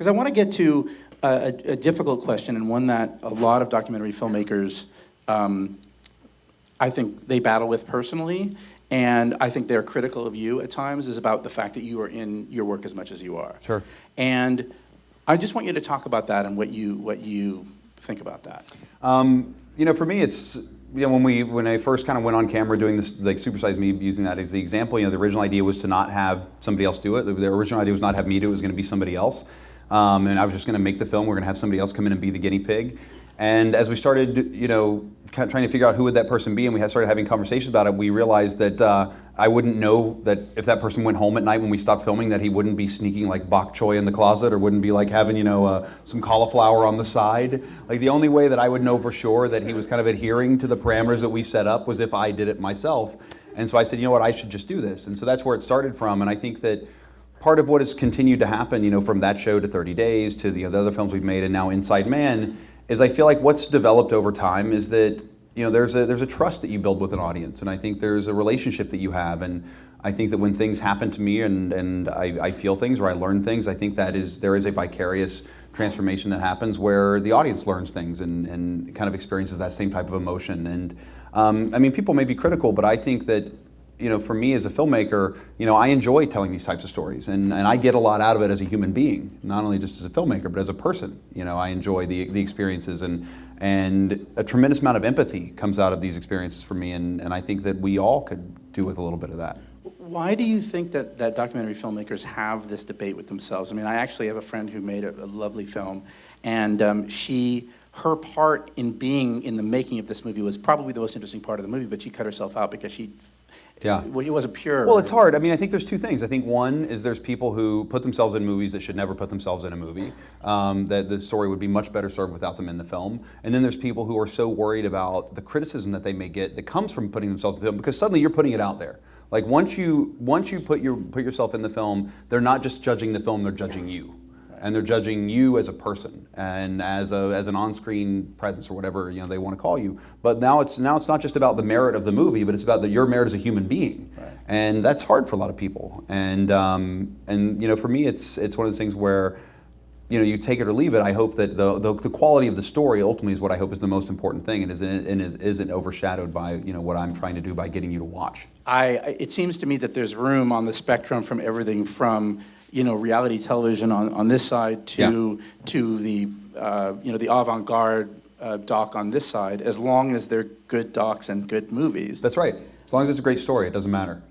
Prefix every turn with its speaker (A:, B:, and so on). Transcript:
A: Because I want to get to a difficult question, and one that a lot of documentary filmmakers, I think they battle with personally, and I think they're critical of you at times, is about the fact that you are in your work as much as you are.
B: Sure.
A: And I just want you to talk about that and what you think about that.
B: You know, for me, it's, you know, when I first kind of went on camera doing this, like Super Size Me, using that as the example, you know, the original idea was to not have somebody else do it. The original idea was not have me do it, it was going to be somebody else. And I was just going to make the film. We're going to have somebody else come in and be the guinea pig. And as we started, you know, kind of trying to figure out who would that person be, and we started having conversations about it, we realized that I wouldn't know that if that person went home at night when we stopped filming, that he wouldn't be sneaking like bok choy in the closet, or wouldn't be like having, you know, some cauliflower on the side. Like, the only way that I would know for sure that he was kind of adhering to the parameters that we set up was if I did it myself. And so I said, you know what, I should just do this. And so that's where it started from. And I think that part of what has continued to happen, you know, from that show to 30 Days to the other films we've made and now Inside Man, is I feel like what's developed over time is that, you know, there's a trust that you build with an audience, and I think there's a relationship that you have, and I think that when things happen to me and I feel things or I learn things, I think that there is a vicarious transformation that happens where the audience learns things and kind of experiences that same type of emotion. And I mean, people may be critical, but I think that, you know, for me as a filmmaker, you know, I enjoy telling these types of stories, and I get a lot out of it as a human being, not only just as a filmmaker, but as a person. You know, I enjoy the experiences, and a tremendous amount of empathy comes out of these experiences for me, and I think that we all could do with a little bit of that.
A: Why do you think that documentary filmmakers have this debate with themselves? I mean, I actually have a friend who made a lovely film, and her part in being in the making of this movie was probably the most interesting part of the movie, but she cut herself out because it wasn't pure.
B: Well, it's hard. I mean, I think there's two things. I think one is there's people who put themselves in movies that should never put themselves in a movie, that the story would be much better served without them in the film. And then there's people who are so worried about the criticism that they may get that comes from putting themselves in the film, because suddenly you're putting it out there. Like, once you put yourself in the film, they're not just judging the film, they're judging you. And they're judging you as a person and as an on-screen presence, or whatever, you know, they want to call you. But now it's not just about the merit of the movie, but it's about your merit as a human being.
A: Right.
B: And that's hard for a lot of people. And you know, for me, it's one of those things where, you know, you take it or leave it. I hope that the quality of the story ultimately is what I hope is the most important thing, and isn't overshadowed by, you know, what I'm trying to do by getting you to watch.
A: It seems to me that there's room on the spectrum from everything from, you know, reality television on this side to the you know, the avant-garde doc on this side, as long as they're good docs and good movies.
B: That's right. As long as it's a great story, it doesn't matter.